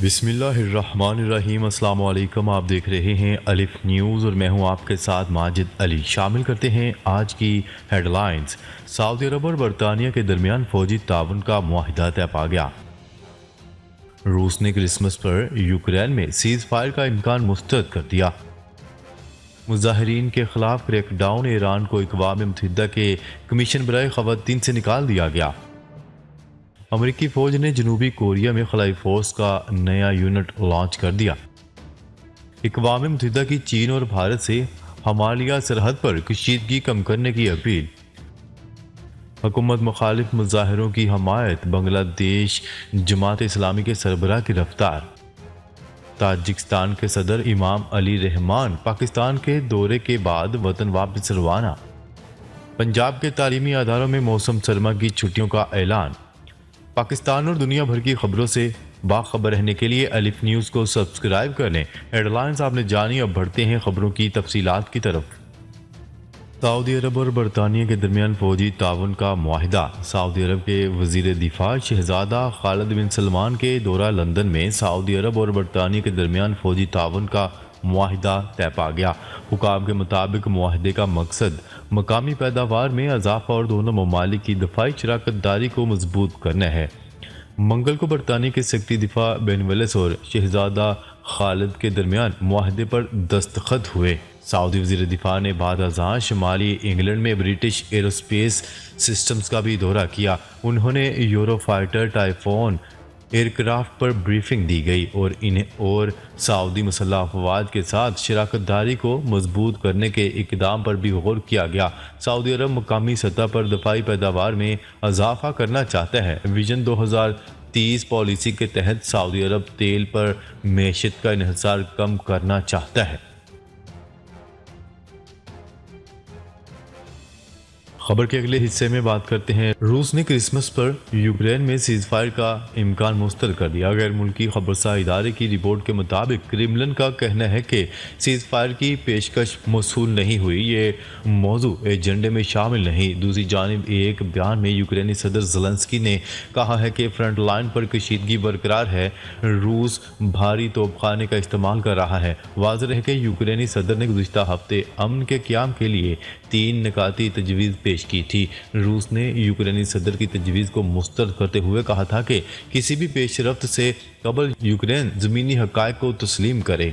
بسم اللہ الرحمن الرحیم۔ السلام علیکم، آپ دیکھ رہے ہیں الف نیوز اور میں ہوں آپ کے ساتھ ماجد علی۔ شامل کرتے ہیں آج کی ہیڈ لائنز۔ سعودی عرب اور برطانیہ کے درمیان فوجی تعاون کا معاہدہ طے پا گیا۔ روس نے کرسمس پر یوکرین میں سیز فائر کا امکان مسترد کر دیا۔ مظاہرین کے خلاف کریک ڈاؤن، ایران کو اقوام متحدہ کے کمیشن برائے خواتین سے نکال دیا گیا۔ امریکی فوج نے جنوبی کوریا میں خلائی فورس کا نیا یونٹ لانچ کر دیا۔ اقوام متحدہ کی چین اور بھارت سے ہمالیہ سرحد پر کشیدگی کم کرنے کی اپیل۔ حکومت مخالف مظاہروں کی حمایت، بنگلہ دیش جماعت اسلامی کے سربراہ کی رفتار۔ تاجکستان کے صدر امام علی رحمان پاکستان کے دورے کے بعد وطن واپس روانہ۔ پنجاب کے تعلیمی اداروں میں موسم سرما کی چھٹیوں کا اعلان۔ پاکستان اور دنیا بھر کی خبروں سے باخبر رہنے کے لیے الف نیوز کو سبسکرائب کر لیں۔ ہیڈ لائنز آپ نے جانی، اب بڑھتے ہیں خبروں کی تفصیلات کی طرف۔ سعودی عرب اور برطانیہ کے درمیان فوجی تعاون کا معاہدہ۔ سعودی عرب کے وزیر دفاع شہزادہ خالد بن سلمان کے دورہ لندن میں سعودی عرب اور برطانیہ کے درمیان فوجی تعاون کا معاہدہ طے پا گیا۔ حکام کے مطابق معاہدے کا مقصد مقامی پیداوار میں اضافہ اور دونوں ممالک کی دفاعی شراکت داری کو مضبوط کرنا ہے۔ منگل کو برطانیہ کے سیکرٹری دفاع بین ویلس اور شہزادہ خالد کے درمیان معاہدے پر دستخط ہوئے۔ سعودی وزیر دفاع نے بعد ازاں شمالی انگلینڈ میں برٹش ایروسپیس سسٹمز کا بھی دورہ کیا۔ انہوں نے یورو فائٹر ٹائفون ایئرکرافٹ پر بریفنگ دی گئی اور سعودی مسلح افواج کے ساتھ شراکت داری کو مضبوط کرنے کے اقدام پر بھی غور کیا گیا۔ سعودی عرب مقامی سطح پر دفاعی پیداوار میں اضافہ کرنا چاہتا ہے۔ ویژن 2030 پالیسی کے تحت سعودی عرب تیل پر معیشت کا انحصار کم کرنا چاہتا ہے۔ خبر کے اگلے حصے میں بات کرتے ہیں۔ روس نے کرسمس پر یوکرین میں سیز فائر کا امکان مسترد کر دیا۔ غیر ملکی خبرساں ادارے کی رپورٹ کے مطابق کریملن کا کہنا ہے کہ سیز فائر کی پیشکش موصول نہیں ہوئی، یہ موضوع ایجنڈے میں شامل نہیں۔ دوسری جانب ایک بیان میں یوکرینی صدر زلنسکی نے کہا ہے کہ فرنٹ لائن پر کشیدگی برقرار ہے، روس بھاری توپ خانے کا استعمال کر رہا ہے۔ واضح ہے کہ یوکرینی صدر نے گزشتہ ہفتے امن کے قیام کے لیے 3 نکاتی تجویز پیش کی تھی۔ روس نے یوکرینی صدر کی تجویز کو مسترد کرتے ہوئے کہا تھا کہ کسی بھی پیش رفت سے قبل یوکرین زمینی حقائق کو تسلیم کرے۔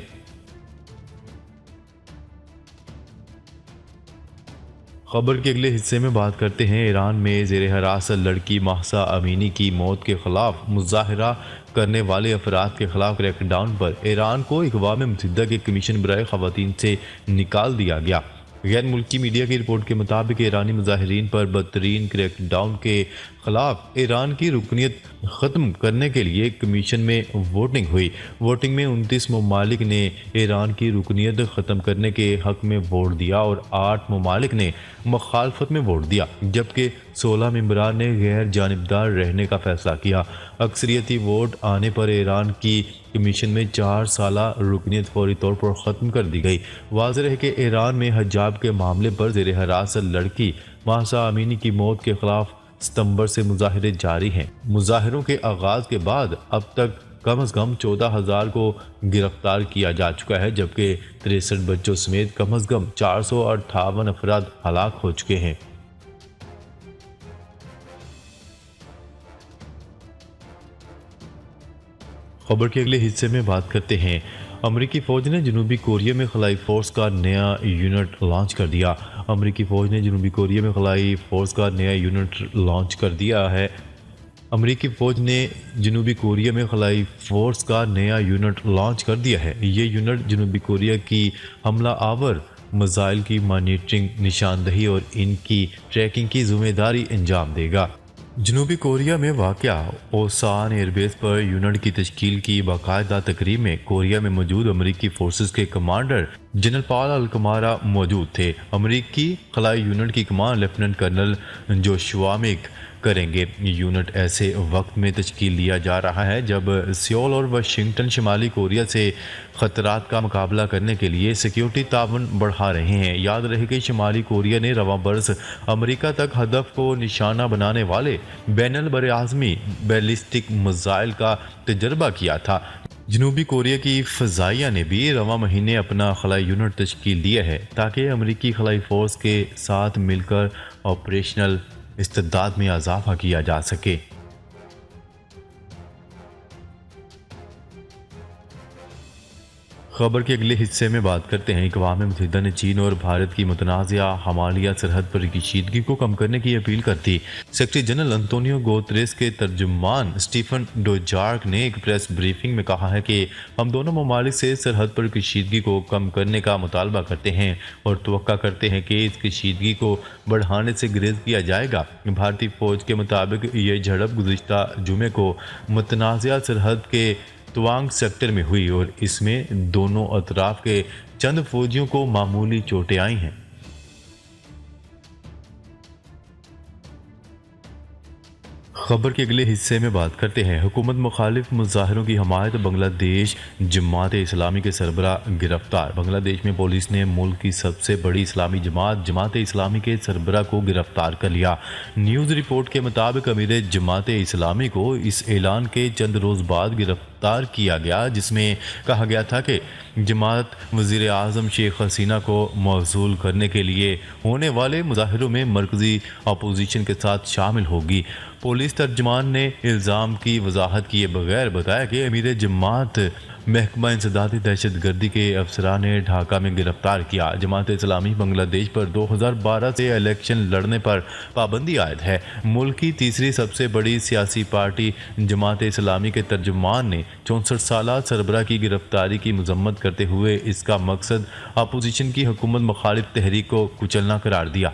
خبر کے اگلے حصے میں بات کرتے ہیں۔ ایران میں زیر حراست لڑکی مہسا امینی کی موت کے خلاف مظاہرہ کرنے والے افراد کے خلاف کریک ڈاؤن پر ایران کو اقوام متحدہ کے کمیشن برائے خواتین سے نکال دیا گیا۔ غیر ملکی میڈیا کی رپورٹ کے مطابق ایرانی مظاہرین پر بدترین کریک ڈاؤن کے خلاف ایران کی رکنیت ختم کرنے کے لیے کمیشن میں ووٹنگ ہوئی۔ ووٹنگ میں 29 ممالک نے ایران کی رکنیت ختم کرنے کے حق میں ووٹ دیا اور 8 ممالک نے مخالفت میں ووٹ دیا، جبکہ 16 ممبران نے غیر جانبدار رہنے کا فیصلہ کیا۔ اکثریتی ووٹ آنے پر ایران کی کمیشن میں 4 سالہ رکنیت فوری طور پر ختم کر دی گئی۔ واضح ہے کہ ایران میں حجاب کے معاملے پر زیر حراست لڑکی مہسا امینی کی موت کے خلاف ستمبر سے مظاہرے جاری ہیں۔ مظاہروں کے آغاز کے بعد اب تک کم از کم 14,000 کو گرفتار کیا جا چکا ہے، جبکہ 63 بچوں سمیت کم از کم 458 افراد ہلاک ہو چکے ہیں۔ خبر کے اگلے حصے میں بات کرتے ہیں۔ امریکی فوج نے جنوبی کوریا میں خلائی فورس کا نیا یونٹ لانچ کر دیا۔ امریکی فوج نے جنوبی کوریا میں خلائی فورس کا نیا یونٹ لانچ کر دیا ہے۔ امریکی فوج نے جنوبی کوریا میں خلائی فورس کا نیا یونٹ لانچ کر دیا ہے۔ یہ یونٹ جنوبی کوریا کی حملہ آور میزائل کی مانیٹرنگ، نشاندہی اور ان کی ٹریکنگ کی ذمہ داری انجام دے گا۔ جنوبی کوریا میں واقع اوسان ایئر بیس پر یونٹ کی تشکیل کی باقاعدہ تقریب میں کوریا میں موجود امریکی فورسز کے کمانڈر جنرل پال الکمارا موجود تھے۔ امریکی خلائی یونٹ کی کمان لیفٹیننٹ کرنل جوشوا میک کریں گے۔ یونٹ ایسے وقت میں تشکیل دیا جا رہا ہے جب سیول اور واشنگٹن شمالی کوریا سے خطرات کا مقابلہ کرنے کے لیے سیکیورٹی تعاون بڑھا رہے ہیں۔ یاد رہے کہ شمالی کوریا نے رواں برس امریکہ تک ہدف کو نشانہ بنانے والے بین البراعظمی بیلسٹک میزائل کا تجربہ کیا تھا، جنوبی کوریا کی فضائیہ نے بھی رواں مہینے اپنا خلائی یونٹ تشکیل دیا ہے تاکہ امریکی خلائی فورس کے ساتھ مل کر آپریشنل استعداد میں اضافہ کیا جا سکے۔ خبر کے اگلے حصے میں بات کرتے ہیں۔ اقوام متحدہ نے چین اور بھارت کی متنازعہ ہمالیہ سرحد پر کشیدگی کو کم کرنے کی اپیل کر دی۔ سیکرٹری جنرل انتونیو گوتریس کے ترجمان اسٹیفن ڈوجارک نے ایک پریس بریفنگ میں کہا ہے کہ ہم دونوں ممالک سے سرحد پر کشیدگی کو کم کرنے کا مطالبہ کرتے ہیں اور توقع کرتے ہیں کہ اس کشیدگی کو بڑھانے سے گریز کیا جائے گا۔ بھارتی فوج کے مطابق یہ جھڑپ گزشتہ جمعے کو متنازعہ سرحد کے توانگ سیکٹر میں ہوئی اور اس میں دونوں اطراف کے چند فوجیوں کو معمولی چوٹیں آئی ہیں۔ خبر کے اگلے حصے میں بات کرتے ہیں۔ حکومت مخالف مظاہروں کی حمایت بنگلہ دیش جماعت اسلامی کے سربراہ گرفتار۔ بنگلہ دیش میں پولیس نے ملک کی سب سے بڑی اسلامی جماعت اسلامی کے سربراہ کو گرفتار کر لیا۔ نیوز رپورٹ کے مطابق امیر جماعت اسلامی کو اس اعلان کے چند روز بعد گرفتار کیا گیا جس میں کہا گیا تھا کہ جماعت وزیر اعظم شیخ حسینہ کو معزول کرنے کے لیے ہونے والے مظاہروں میں مرکزی اپوزیشن کے ساتھ شامل ہوگی۔ پولیس ترجمان نے الزام کی وضاحت کیے بغیر بتایا کہ امیر جماعت محکمہ انسدادی دہشت گردی کے افسران نے ڈھاکہ میں گرفتار کیا۔ جماعت اسلامی بنگلہ دیش پر 2012 سے الیکشن لڑنے پر پابندی عائد ہے۔ ملک کی تیسری سب سے بڑی سیاسی پارٹی جماعت اسلامی کے ترجمان نے 64 سالہ سربراہ کی گرفتاری کی مذمت کرتے ہوئے اس کا مقصد اپوزیشن کی حکومت مخالف تحریک کو کچلنا قرار دیا۔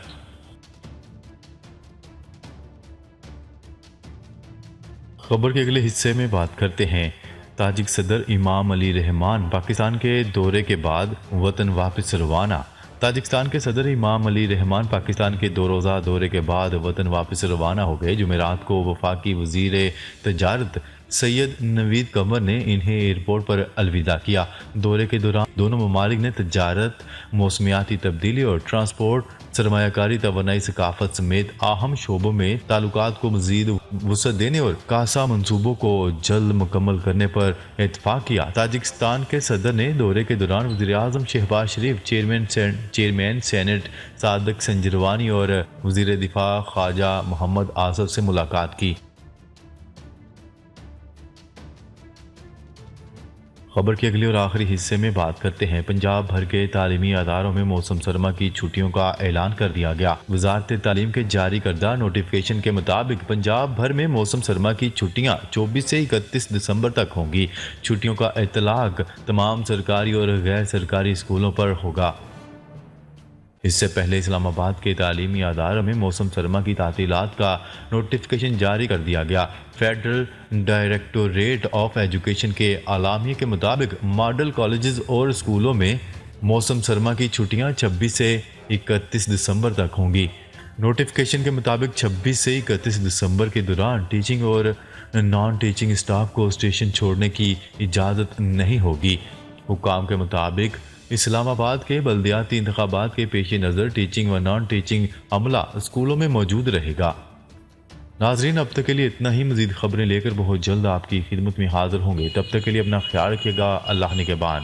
خبر کے اگلے حصے میں بات کرتے ہیں۔ تاجک صدر امام علی رحمان پاکستان کے دورے کے بعد وطن واپس روانہ۔ تاجکستان کے صدر امام علی رحمان پاکستان کے 2 روزہ دورے کے بعد وطن واپس روانہ ہو گئے۔ جمعرات کو وفاقی وزیر تجارت سید نوید قمر نے انہیں ایئرپورٹ پر الوداع کیا۔ دورے کے دوران دونوں ممالک نے تجارت، موسمیاتی تبدیلی اور ٹرانسپورٹ، سرمایہ کاری، توانائی، ثقافت سمیت اہم شعبوں میں تعلقات کو مزید وسعت دینے اور کاسا منصوبوں کو جلد مکمل کرنے پر اتفاق کیا۔ تاجکستان کے صدر نے دورے کے دوران وزیر اعظم شہباز شریف، چیئرمین سینٹ صادق سنجروانی اور وزیر دفاع خواجہ محمد آصف سے ملاقات کی۔ خبر کے اگلے اور آخری حصے میں بات کرتے ہیں۔ پنجاب بھر کے تعلیمی اداروں میں موسم سرما کی چھٹیوں کا اعلان کر دیا گیا۔ وزارت تعلیم کے جاری کردہ نوٹیفکیشن کے مطابق پنجاب بھر میں موسم سرما کی چھٹیاں 24 سے 31 دسمبر تک ہوں گی۔ چھٹیوں کا اطلاق تمام سرکاری اور غیر سرکاری اسکولوں پر ہوگا۔ اس سے پہلے اسلام آباد کے تعلیمی اداروں میں موسم سرما کی تعطیلات کا نوٹیفکیشن جاری کر دیا گیا۔ فیڈرل ڈائریکٹوریٹ آف ایجوکیشن کے اعلامیے کے مطابق ماڈل کالجز اور اسکولوں میں موسم سرما کی چھٹیاں 26 سے 31 دسمبر تک ہوں گی۔ نوٹیفکیشن کے مطابق 26 سے 31 دسمبر کے دوران ٹیچنگ اور نان ٹیچنگ اسٹاف کو اسٹیشن چھوڑنے کی اجازت نہیں ہوگی۔ حکام کے مطابق اسلام آباد کے بلدیاتی انتخابات کے پیش نظر ٹیچنگ و نان ٹیچنگ عملہ اسکولوں میں موجود رہے گا۔ ناظرین، اب تک کے لیے اتنا ہی۔ مزید خبریں لے کر بہت جلد آپ کی خدمت میں حاضر ہوں گے۔ تب تک کے لیے اپنا خیال رکھیے گا۔ اللہ نگہبان۔